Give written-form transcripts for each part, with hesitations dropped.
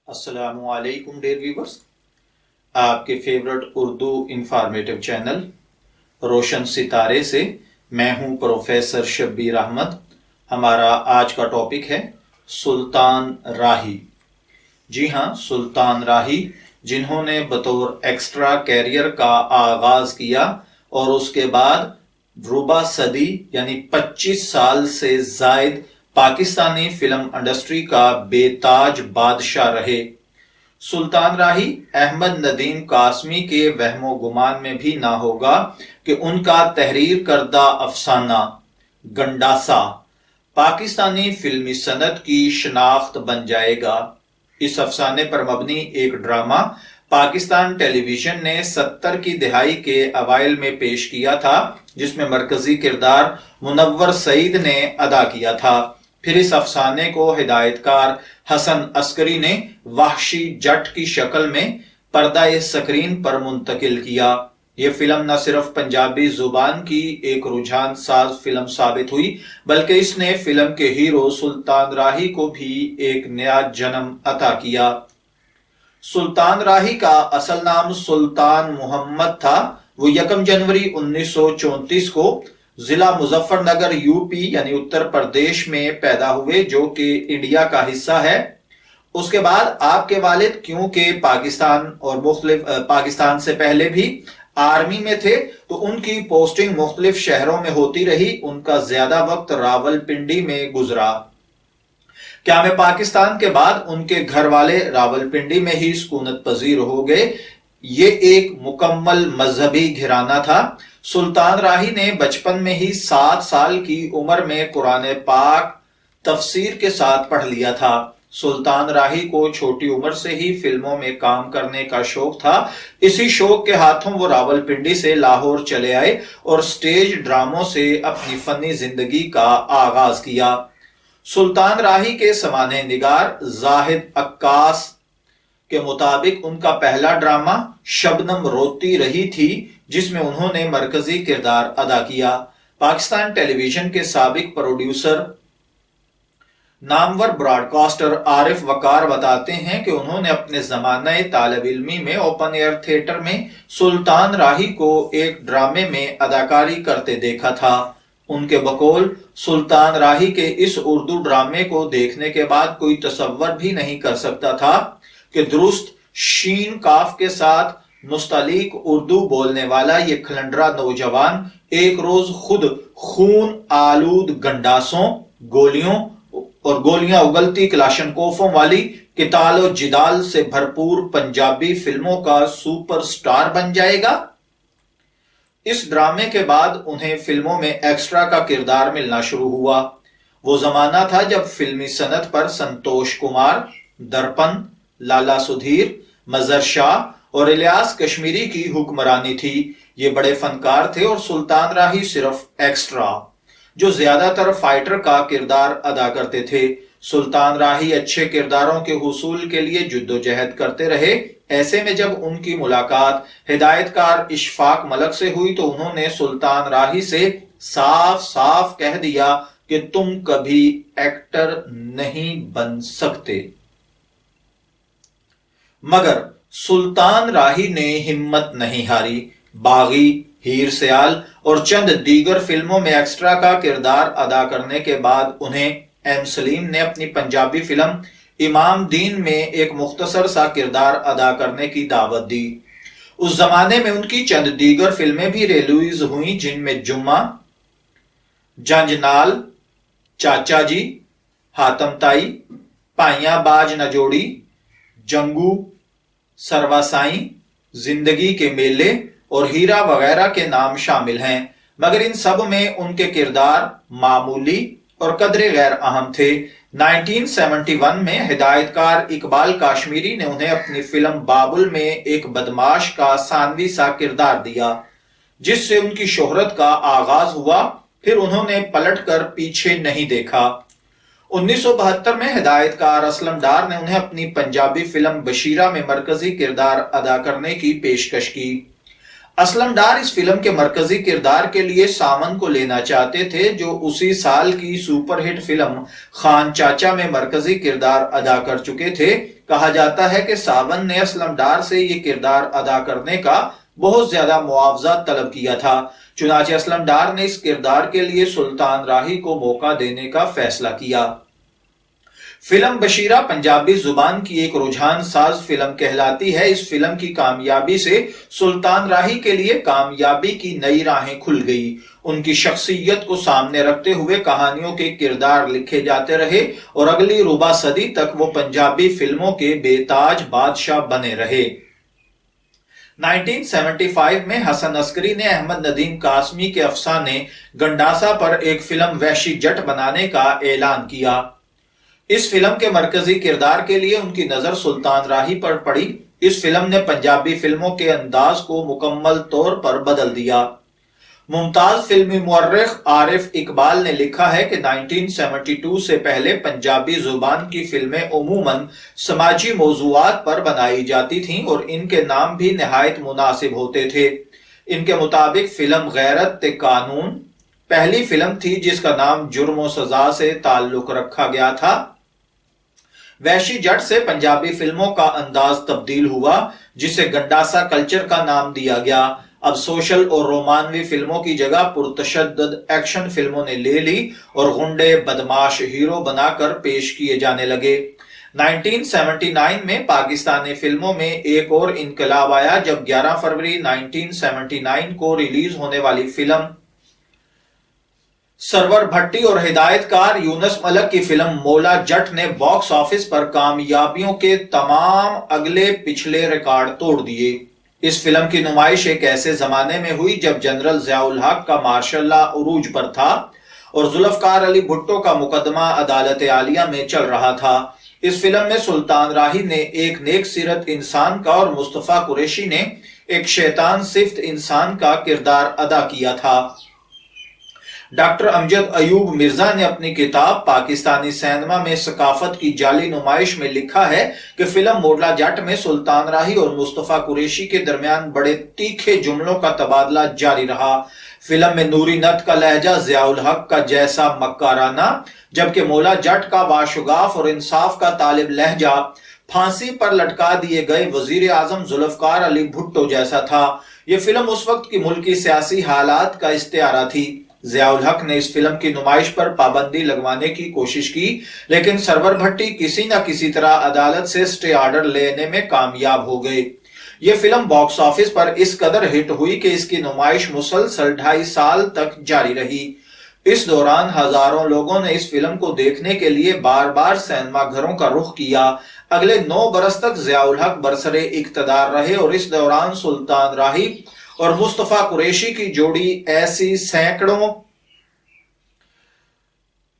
अस्सलामु अलैकुम dear viewers, आपके फेवरेट उर्दू इंफॉर्मेटिव चैनल रोशन सितारे से मैं हूं प्रोफेसर शब्बीर अहमद। हमारा आज का टॉपिक है सुल्तान राही। जी हाँ, सुल्तान राही जिन्होंने बतौर एक्स्ट्रा कैरियर का आगाज किया और उसके बाद रुबा सदी यानी 25 साल से जायद पाकिस्तानी फिल्म इंडस्ट्री का बेताज बादशाह रहे। सुल्तान राही अहमद नदीम कासमी के वहमो गुमान में भी ना होगा कि उनका तहरीर करदा अफसाना गंडासा पाकिस्तानी फिल्मी सनत की शनाख्त बन जाएगा। इस अफसाने पर मबनी एक ड्रामा पाकिस्तान टेलीविजन ने 70 की दिहाई के अवाइल में पेश किया था, जिसमें मरकजी किरदार मुनव्वर सईद ने अदा किया था। फिर इस अफसाने को हिदायतकार हसन अस्करी ने वहशी जट की शक्ल में पर्दा स्क्रीन पर मुंतकिल किया। यह फिल्म न सिर्फ पंजाबी जुबान की एक रुझान साज फिल्म साबित हुई, बल्कि इसने फिल्म के हीरो सुल्तान राही को भी एक नया जन्म अता किया। सुल्तान राही का असल नाम सुल्तान मोहम्मद था। वो 1 जनवरी 1934 को जिला मुजफ्फरनगर यूपी यानी उत्तर प्रदेश में पैदा हुए, जो कि इंडिया का हिस्सा है। उसके बाद आपके वालिद क्योंकि पाकिस्तान से पहले भी आर्मी में थे, तो उनकी पोस्टिंग मुख्तलिफ शहरों में होती रही। उनका ज्यादा वक्त रावलपिंडी में गुजरा। क्या में पाकिस्तान के बाद उनके घर वाले रावलपिंडी में ही सुकूनत पजीर हो गए। ये एक मुकम्मल मजहबी घराना था। सुल्तान राही ने बचपन में ही 7 साल की उम्र में कुरान पाक तफसीर के साथ पढ़ लिया था। सुल्तान राही को छोटी उम्र से ही फिल्मों में काम करने का शौक था। इसी शौक के हाथों वो रावलपिंडी से लाहौर चले आए और स्टेज ड्रामों से अपनी फनी जिंदगी का आगाज किया। सुल्तान राही के समाने निगार जाहिद अक्कास के मुताबिक उनका पहला ड्रामा शबनम रोती रही थी, जिसमें उन्होंने मरकजी किरदार अदा किया। पाकिस्तान टेलीविजन के साबिक प्रोड्यूसर नामवर ब्रॉडकास्टर आरिफ वकार बताते हैं कि उन्होंने अपने जमाने तालिब इल्मी में ओपन एयर थिएटर में सुल्तान राही को एक ड्रामे में अदाकारी करते देखा था। उनके बकौल सुल्तान राही के इस उर्दू ड्रामे को देखने के बाद कोई तसव्वुर भी नहीं कर सकता था कि दुरुस्त शीन काफ के साथ मुस्तलिक उर्दू बोलने वाला ये खलंडरा नौजवान एक रोज खुद खून आलूद गंडासों, गोलियां उगलती क्लाशनकोफों वाली कितालो जिदाल से भरपूर पंजाबी फिल्मों का सुपरस्टार बन जाएगा। इस ड्रामे के बाद उन्हें फिल्मों में एक्स्ट्रा का किरदार मिलना शुरू हुआ। वो जमाना था जब फिल्मी सनत पर संतोष कुमार, दर्पण, लाला सुधीर, मजर शाह और इलियास कश्मीरी की हुक्मरानी थी। ये बड़े फनकार थे और सुल्तान राही सिर्फ एक्स्ट्रा, जो ज्यादातर फाइटर का किरदार अदा करते थे। सुल्तान राही अच्छे किरदारों के हुसूल के लिए जुद्दोजहद करते रहे। ऐसे में जब उनकी मुलाकात हिदायतकार इशफाक मलक से हुई, तो उन्होंने सुल्तान राही से साफ साफ कह दिया कि तुम कभी एक्टर नहीं बन सकते। मगर सुल्तान राही ने हिम्मत नहीं हारी। बागी, हीर सयाल और चंद दीगर फिल्मों में एक्स्ट्रा का किरदार अदा करने के बाद उन्हें एम सलीम ने अपनी पंजाबी फिल्म इमाम दीन में एक मुख्तसर सा किरदार अदा करने की दावत दी। उस जमाने में उनकी चंद दीगर फिल्में भी रिलीज हुई, जिनमें जुम्मा, जंजनाल, चाचा जी, हातम ताई, पाइया बाज न जोड़ी, जंगू, सरवासाई, जिंदगी के मेले और हीरा वगैरह के नाम शामिल हैं। मगर इन सब में उनके किरदार मामूली और कदरे गैर अहम थे। 1971 में हिदायतकार इकबाल काश्मीरी ने उन्हें अपनी फिल्म बाबुल में एक बदमाश का सानवी सा किरदार दिया, जिससे उनकी शोहरत का आगाज हुआ। फिर उन्होंने पलटकर पीछे नहीं देखा। 1972 में हिदायतकार असलम डार ने उन्हें अपनी पंजाबी फिल्म बशीरा में मरकजी किरदार अदा करने की पेशकश की। असलम डार इस फिल्म के मरकजी किरदार के लिए सामन को लेना चाहते थे, जो उसी साल की सुपरहिट फिल्म खान चाचा में मरकजी किरदार अदा कर चुके थे। کہا جاتا ہے کہ ساون نے اسلم ڈار سے یہ کردار ادا کرنے کا بہت زیادہ معاوضہ طلب کیا تھا، چنانچہ اسلم ڈار نے اس کردار کے لیے سلطان راہی کو موقع دینے کا فیصلہ کیا۔ فلم بشیرہ پنجابی زبان کی ایک رجحان ساز فلم کہلاتی ہے۔ اس فلم کی کامیابی سے سلطان راہی کے لیے کامیابی کی نئی راہیں کھل گئی۔ ان کی شخصیت کو سامنے رکھتے ہوئے کہانیوں کے کردار لکھے جاتے رہے اور اگلی ربع صدی تک وہ پنجابی فلموں کے بے تاج بادشاہ بنے رہے۔ 1975 میں حسن عسکری نے احمد ندیم قاسمی کے افسانے گنڈاسا پر ایک فلم وحشی جٹ بنانے کا اعلان کیا۔ اس فلم کے مرکزی کردار کے لیے ان کی نظر سلطان راہی پر پڑی۔ اس فلم نے پنجابی فلموں کے انداز کو مکمل طور پر بدل دیا۔ ممتاز فلمی مورخ عارف اقبال نے لکھا ہے کہ 1972 سے پہلے پنجابی زبان کی فلمیں عموماً سماجی موضوعات پر بنائی جاتی تھیں اور ان کے نام بھی نہایت مناسب ہوتے تھے۔ ان کے مطابق فلم غیرت قانون پہلی فلم تھی جس کا نام جرم و سزا سے تعلق رکھا گیا تھا۔ وحشی جٹ سے پنجابی فلموں کا انداز تبدیل ہوا، جسے گنڈاسا کلچر کا نام دیا گیا۔ اب سوشل اور رومانوی فلموں کی جگہ پرتشدد ایکشن فلموں نے لے لی اور غنڈے بدماش ہیرو بنا کر پیش کیے جانے لگے۔ 1979 میں پاکستانی فلموں میں ایک اور انقلاب آیا جب 11 فروری 1979 کو ریلیز ہونے والی فلم سرور بھٹی اور ہدایت کار یونس ملک کی فلم مولا جٹ نے باکس آفس پر کامیابیوں کے تمام اگلے پچھلے ریکارڈ توڑ دیے۔ اس فلم کی نمائش ایک ایسے زمانے میں ہوئی جب جنرل ضیاء الحق کا ماشاء اللہ عروج پر تھا اور ذوالفقار علی بھٹو کا مقدمہ عدالت عالیہ میں چل رہا تھا۔ اس فلم میں سلطان راہی نے ایک نیک سیرت انسان کا اور مصطفیٰ قریشی نے ایک شیطان صفت انسان کا کردار ادا کیا تھا۔ ڈاکٹر امجد ایوب مرزا نے اپنی کتاب پاکستانی سینما میں ثقافت کی جعلی نمائش میں لکھا ہے کہ فلم مولا جٹ میں سلطان راہی اور مصطفیٰ قریشی کے درمیان بڑے تیکھے جملوں کا تبادلہ جاری رہا۔ فلم میں نوری نت کا لہجہ ضیاء الحق کا جیسا مکارانہ، جبکہ مولا جٹ کا باشگاف اور انصاف کا طالب لہجہ پھانسی پر لٹکا دیے گئے وزیر اعظم ذوالفقار علی بھٹو جیسا تھا۔ یہ فلم اس وقت کی ملکی سیاسی حالات کا استعارہ تھی۔ ضیاء الحق نے اس فلم کی نمائش پر پابندی لگوانے کی کوشش کی، لیکن سرور بھٹی کسی نہ کسی طرح عدالت سے اسٹے آرڈر لینے میں کامیاب ہو گئے۔ یہ فلم باکس آفس پر اس قدر ہٹ ہوئی کہ اس کی نمائش مسلسل 2.5 سال تک جاری رہی۔ اس دوران ہزاروں لوگوں نے اس فلم کو دیکھنے کے لیے بار بار سینما گھروں کا رخ کیا۔ اگلے 9 برس تک ضیاء الحق برسر اقتدار رہے اور اس دوران سلطان راہی اور مصطفیٰ قریشی کی جوڑی ایسی سینکڑوں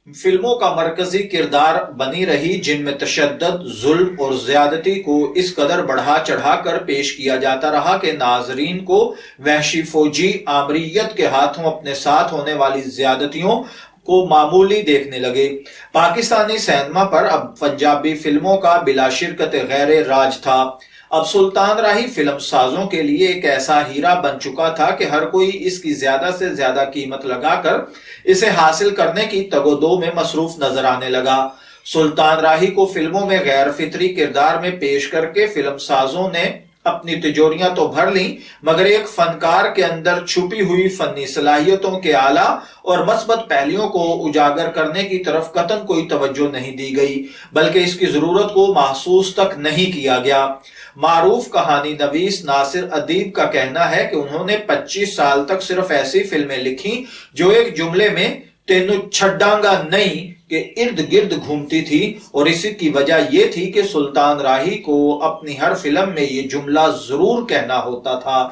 فلموں کا مرکزی کردار بنی رہی جن میں تشدد، ظلم اور زیادتی کو اس قدر بڑھا چڑھا کر پیش کیا جاتا رہا کہ ناظرین کو وحشی فوجی آمریت کے ہاتھوں اپنے ساتھ ہونے والی زیادتیوں کو معمولی دیکھنے لگے۔ پاکستانی سینما پر اب پنجابی فلموں کا بلا شرکت غیر راج تھا۔ اب سلطان راہی فلم سازوں کے لیے ایک ایسا ہیرا بن چکا تھا کہ ہر کوئی اس کی زیادہ سے زیادہ قیمت لگا کر اسے حاصل کرنے کی تگ و دو میں مصروف نظر آنے لگا۔ سلطان راہی کو فلموں میں غیر فطری کردار میں پیش کر کے فلم سازوں نے اپنی تجوریاں تو بھر لیں، مگر ایک فنکار کے اندر چھپی ہوئی فنی صلاحیتوں کے اعلیٰ اور مثبت پہلوؤں کو اجاگر کرنے کی طرف قطعاً کوئی توجہ نہیں دی گئی، بلکہ اس کی ضرورت کو محسوس تک نہیں کیا گیا۔ معروف کہانی نویس ناصر ادیب کا کہنا ہے کہ انہوں نے 25 سال تک صرف ایسی فلمیں لکھی جو ایک جملے میں تینو چھڈاں گا نہیں کہ ارد گرد گھومتی تھی، اور اسی کی وجہ یہ تھی کہ سلطان راہی کو اپنی ہر فلم میں یہ جملہ ضرور کہنا ہوتا تھا۔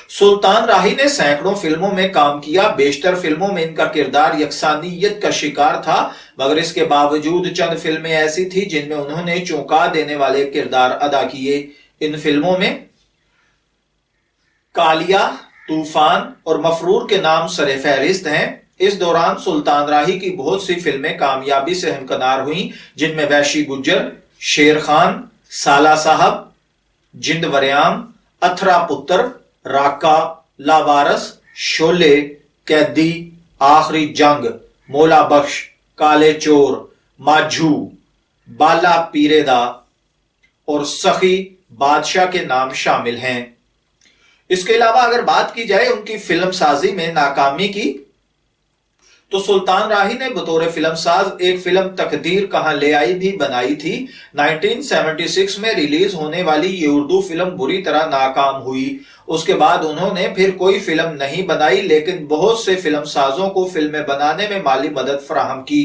سلطان راہی نے سینکڑوں فلموں میں کام کیا، بیشتر فلموں میں ان کا کردار یکسانیت کا شکار تھا، مگر اس کے باوجود چند فلمیں ایسی تھی جن میں انہوں نے چونکا دینے والے کردار ادا کیے۔ ان فلموں میں کالیا، طوفان اور مفرور کے نام سر فہرست ہیں۔ اس دوران سلطان راہی کی بہت سی فلمیں کامیابی سے ہمکنار ہوئیں، جن میں وحشی گجر، شیر خان، سالہ صاحب، جند وریام، اتھرا پتر، راکا، لاوارس، شولے، قیدی، آخری جنگ، مولا بخش، کالے چور، ماجھو، बाला पीरेदा और सखी बादशाह के नाम शामिल हैं। इसके अलावा अगर बात की जाए उनकी फिल्म साजी में नाकामी की, तो सुल्तान राही ने बतौर फिल्म साज एक फिल्म तकदीर कहां ले आई भी बनाई थी। 1976 में रिलीज होने वाली ये उर्दू फिल्म बुरी तरह नाकाम हुई। उसके बाद उन्होंने फिर कोई फिल्म नहीं बनाई, लेकिन बहुत से फिल्म साजों को फिल्में बनाने में माली मदद फराहम की।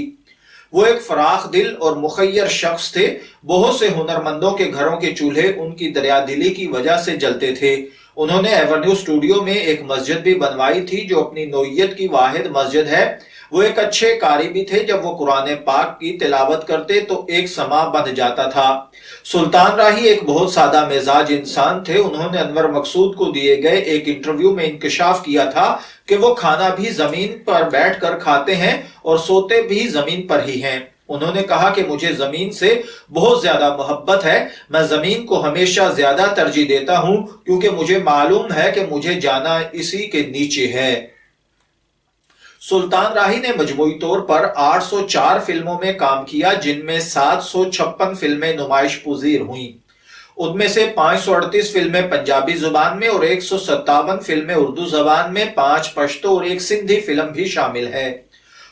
वो एक फराख दिल और मुखय्यर शख्स थे। बहुत से हुनरमंदों के घरों के चूल्हे उनकी दरियादिली की वजह से जलते थे। उन्होंने एवेन्यू स्टूडियो में एक मस्जिद भी बनवाई थी जो अपनी नौइयत की वाहिद मस्जिद है। वो एक अच्छे कारी भी थे। जब वो कुरान पाक की तिलावत करते तो एक समा बंध जाता था। सुल्तान राही एक बहुत सादा मिजाज इंसान थे। उन्होंने अनवर मकसूद को दिए गए एक इंटरव्यू में इंकशाफ किया था कि वो खाना भी जमीन पर बैठकर खाते हैं और सोते भी जमीन पर ही हैं। उन्होंने कहा कि मुझे जमीन से बहुत ज्यादा मोहब्बत है। मैं जमीन को हमेशा ज्यादा तरजीह देता हूं क्योंकि मुझे मालूम है कि मुझे जाना इसी के नीचे है। सुल्तान राही ने मजमूई तौर पर 804 फिल्मों में काम किया, जिनमें 756 फिल्में नुमाइश पुजीर हुई। उनमें से 538 फिल्में पंजाबी जुबान में और 157 फिल्में उर्दू जबान में, 5 पश्तो और 1 सिंधी फिल्म भी शामिल है।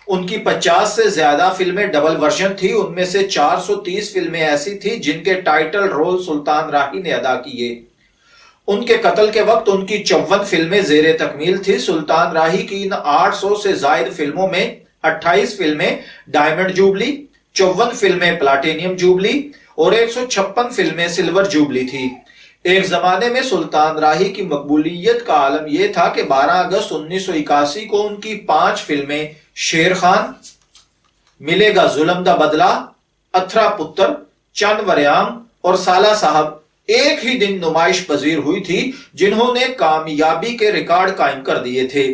उनकी 50 से ज्यादा फिल्में डबल वर्जन थी। उनमें से 430 फिल्में ऐसी थी जिनके टाइटल रोल सुल्तान राही ने अदा किए। उनके कत्ल के वक्त उनकी 54 फिल्में जेरे तकमील थी। सुल्तान राही की इन 800 से जायद फिल्मों में 28 फिल्में डायमंड जुबली, 54 फिल्में प्लाटिनियम जुबली और 156 फिल्में सिल्वर जुबली थी। एक जमाने में सुल्तान राही की मकबूलियत का आलम यह था कि 12 अगस्त 1981 को उनकी 5 फिल्में शेर खान, मिलेगा जुल्म दा बदला, अथरा पुत्र, चंद वरयाम और साला साहब एक ही दिन नुमाइश पजीर हुई थी, जिन्होंने कामयाबी के रिकॉर्ड कायम कर दिए थे।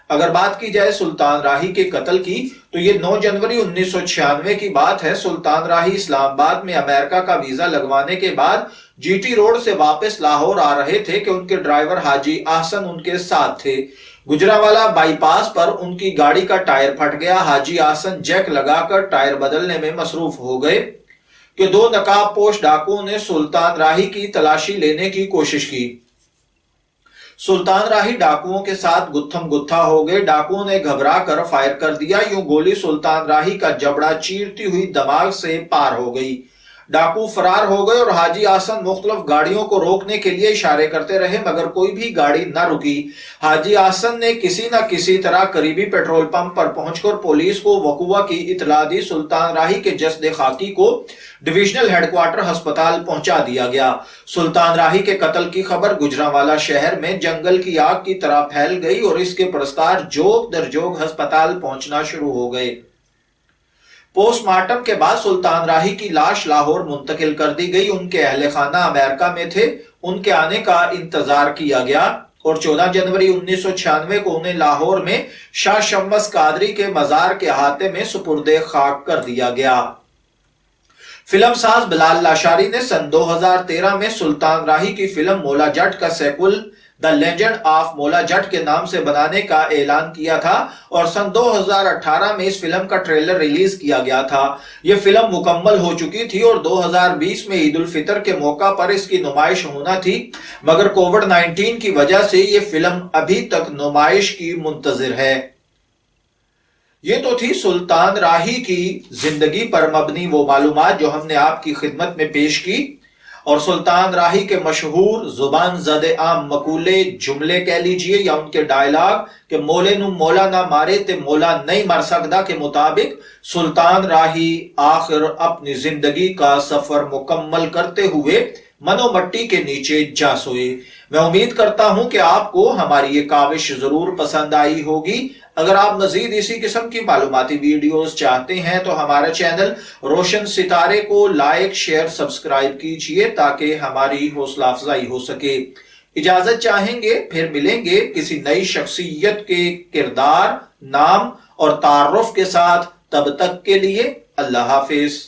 अगर बात की जाए सुल्तान राही के कत्ल की, तो ये 9 जनवरी 1996 की बात है। सुल्तान राही इस्लामाबाद में अमेरिका का वीजा लगवाने के बाद जीटी रोड से वापस लाहौर आ रहे थे कि उनके ड्राइवर हाजी आसन उनके साथ थे। गुजरावाला बाईपास पर उनकी गाड़ी का टायर फट गया। हाजी आसन जैक लगाकर टायर बदलने में मसरूफ हो गए कि 2 नकाबपोश डाकुओं ने सुल्तान राही की तलाशी लेने की कोशिश की। सुल्तान राही डाकुओं के साथ गुत्थम गुत्था हो गए। डाकुओं ने घबरा कर फायर कर दिया। यूं गोली सुल्तान राही का जबड़ा चीरती हुई दिमाग से पार हो गई। डाकू फरार हो गए और हाजी आसन मुख्तलिफ गाड़ियों को रोकने के लिए इशारे करते रहे, मगर कोई भी गाड़ी न रुकी। हाजी आसन ने किसी न किसी तरह करीबी पेट्रोल पंप पर पहुंचकर पुलिस को वकुआ की इतला दी। सुल्तान राही के जस्द खाकी को डिविजनल हेडक्वार्टर अस्पताल पहुंचा दिया गया। सुल्तान राही के कत्ल की खबर गुजरांवाला शहर में जंगल की आग की तरह फैल गई और इसके प्रस्तार जोग दर जोग अस्पताल पहुंचना शुरू हो गए। पोस्टमार्टम के बाद सुल्तान राही की लाश लाहौर मुंतकिल कर दी गई। उनके अहले खाना अमेरिका में थे। उनके आने का इंतजार किया गया और 14 जनवरी 1996 को उन्हें लाहौर में शाह शम्स कादरी के मजार के अहाते में सुपुर्दे खाक कर दिया गया। फिल्म साज बिलाल लाशारी ने सन 2013 में सुल्तान राही की फिल्म मौला जट का सेक्वल the legend of Maula Jatt के नाम से बनाने का ऐलान किया था और सन 2018 में इस फिल्म का ट्रेलर रिलीज किया गया था। यह फिल्म मुकम्मल हो चुकी थी और 2020 में ईद उल फितर के मौका पर इसकी नुमाइश होना थी, मगर कोविड-19 की वजह से यह फिल्म अभी तक नुमाइश की मुंतजिर है। ये तो थी सुल्तान राही की जिंदगी पर मबनी वो मालूमात जो हमने आपकी खिदमत में पेश की, और सुल्तान राही के मशहूर जुबान ज़दे आम मकूले, जुमले कह लीजिए या उनके डायलॉग कि मोले नु मौला ना मारे ते मौला नहीं मर सकदा के मुताबिक सुल्तान राही आखिर अपनी जिंदगी का सफर मुकम्मल करते हुए मनोमट्टी के नीचे जा सोए। मैं उम्मीद करता हूं कि आपको हमारी ये काविश जरूर पसंद आई होगी। अगर आप मजीद इसी किस्म की मालूमाती वीडियोस चाहते हैं तो हमारा चैनल रोशन सितारे को लाइक, शेयर, सब्सक्राइब कीजिए ताकि हमारी हौसला अफजाई हो सके। इजाजत चाहेंगे, फिर मिलेंगे किसी नई शख्सियत के किरदार, नाम और तारुफ के साथ। तब तक के लिए अल्लाह हाफिज।